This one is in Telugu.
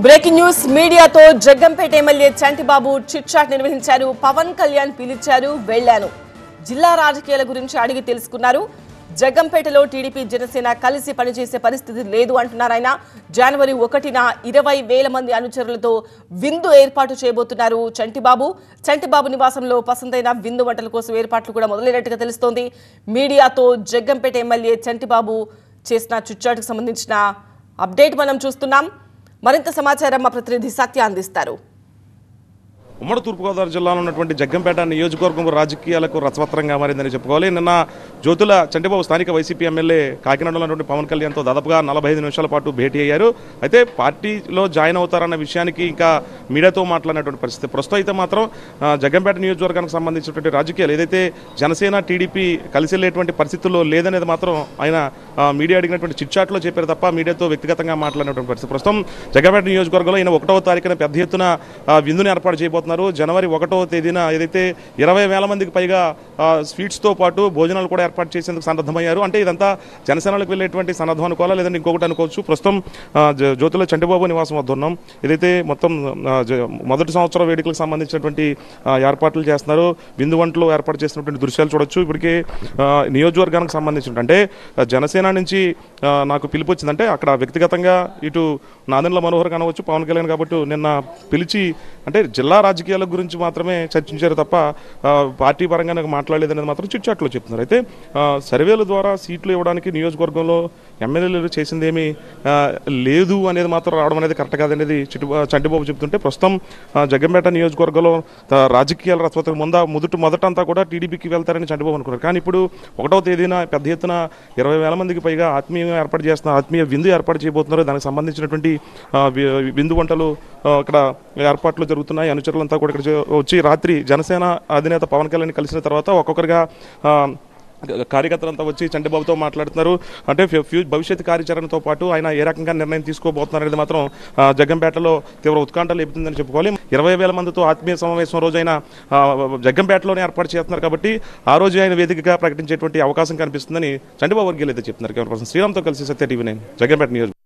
బ్రేకింగ్ న్యూస్ మీడియాతో Jaggampeta MLA Chantibabu chit chat నిర్వహించారు. పవన్ కళ్యాణ్ పిలిచారు, వెళ్లాను. జిల్లా రాజకీయాల గురించి అడిగి తెలుసుకున్నారు. జగ్గంపేటలో టీడీపీ జనసేన కలిసి పనిచేసే పరిస్థితి లేదు అంటున్నారు ఆయన. జనవరి 1న 20,000 మంది అనుచరులతో విందు ఏర్పాటు చేయబోతున్నారు చంటిబాబు నివాసంలో పసందైన విందు వంటల కోసం ఏర్పాట్లు కూడా మొదలైనట్టుగా తెలుస్తోంది. మీడియాతో జగ్గంపేట ఎమ్మెల్యే చంటిబాబు చేసిన చిట్ చాట్‌కి సంబంధించిన అప్డేట్ మనం చూస్తున్నాం. మరింత సమాచారం మా ప్రతినిధి సత్య అందిస్తారు. ఉమ్మడి తూర్పుగోదావరి జిల్లాలో ఉన్నటువంటి జగ్గంపేట నియోజకవర్గం రాజకీయాలకు రసవత్రంగా మారిందని చెప్పుకోవాలి. నిన్న జ్యోతుల చంటిబాబు స్థానిక వైసీపీ ఎమ్మెల్యే కాకినాడలో ఉన్నటువంటి పవన్ కళ్యాణ్తో దాదాపుగా 45 నిమిషాల పాటు భేటీ అయ్యారు. అయితే పార్టీలో జాయిన్ అవుతారన్న విషయానికి ఇంకా మీడియాతో మాట్లాడినటువంటి పరిస్థితి. ప్రస్తుతం అయితే మాత్రం జగ్గంపేట నియోజకవర్గానికి సంబంధించినటువంటి రాజకీయాలు ఏదైతే జనసేన టీడీపీ కలిసి వెళ్ళేటువంటి పరిస్థితుల్లో లేదనేది మాత్రం ఆయన మీడియా అడిగినటువంటి చిట్ చాట్లో చెప్పారు తప్ప మీడియాతో వ్యక్తిగతంగా మాట్లాడినటువంటి పరిస్థితి. ప్రస్తుతం జగ్గంపేట నియోజకవర్గంలో ఈయన 1వ తారీఖున పెద్ద ఎత్తున విందుని ఏర్పాటు చేయబోతున్నారు. జనవరి 1వ తేదీన ఏదైతే 20,000 మందికి పైగా స్వీట్స్తో పాటు భోజనాలు కూడా ఏర్పాటు చేసేందుకు సన్నద్ధమయ్యారు. అంటే ఇదంతా జనసేనలకు వెళ్ళేటువంటి సన్నద్ధం అనుకోవాలా, లేదంటే ఇంకొకటి అనుకోవచ్చు. ప్రస్తుతం జ్యోతిలో చంటిబాబు నివాసం వద్ద ఉన్నాం. ఏదైతే మొత్తం మొదటి సంవత్సరం వేడుకలకు సంబంధించినటువంటి ఏర్పాట్లు చేస్తున్నారు. విందు వంటలు ఏర్పాటు చేసినటువంటి దృశ్యాలు చూడొచ్చు. ఇప్పటికే నియోజకవర్గానికి సంబంధించిన అంటే జనసేన నుంచి నాకు పిలుపు వచ్చిందంటే అక్కడ వ్యక్తిగతంగా ఇటు నాదెండ్ల మనోహర్ కానవచ్చు, పవన్ కళ్యాణ్ కాబట్టి నిన్న పిలిచి అంటే జిల్లా రాజకీయాల గురించి మాత్రమే చర్చించారు తప్ప పార్టీ పరంగా నాకు మాట్లాడలేదనేది మాత్రం చిట్ చాట్లో చెప్తున్నారు. అయితే సర్వేల ద్వారా సీట్లు ఇవ్వడానికి నియోజకవర్గంలో ఎమ్మెల్యేలు చేసిందేమీ లేదు అనేది మాత్రం రావడం అనేది కరెక్ట్ కాదనేది చంటిబాబు చెప్తుంటే ప్రస్తుతం జగ్గంపేట నియోజకవర్గంలో రాజకీయాల రసవత్రం మొదటంతా కూడా టీడీపీకి వెళ్తారని చంటిబాబు అనుకున్నారు. కానీ ఇప్పుడు 1వ తేదీన పెద్ద ఎత్తున 20,000 మందికి పైగా ఆత్మీయ విందు ఏర్పాటు చేయబోతున్నారు. దానికి సంబంధించినటువంటి విందు వంటలు ఇక్కడ ఏర్పాట్లు జరుగుతున్నాయి. అనుచరులంతా కూడా ఇక్కడ వచ్చి రాత్రి జనసేన అధినేత పవన్ కళ్యాణ్ కలిసిన తర్వాత ఒక్కొక్కరిగా కార్యకర్తలంతా వచ్చి చంటిబాబుతో మాట్లాడుతున్నారు. అంటే భవిష్యత్ కార్యాచరణతో పాటు ఆయన ఏ రకంగా నిర్ణయం తీసుకోబోతున్నారు అనేది మాత్రం జగ్గంపేటలో తీవ్ర ఉత్కంఠ లేపుతుందని చెప్పుకోవాలి. 20,000 మందితో ఆత్మీయ సమావేశం రోజు ఆయన జగ్గంపేటలోనే ఏర్పాటు చేస్తున్నారు కాబట్టి ఆ రోజు ఆయన వేదికగా ప్రకటించేటువంటి అవకాశం కనిపిస్తుందని చంటిబాబు వర్గీయులు అయితే చెప్తున్నారు. శ్రీరామ్తో కలిసి సత్య TV9 జగ్గంపేట నియోజకవర్గం.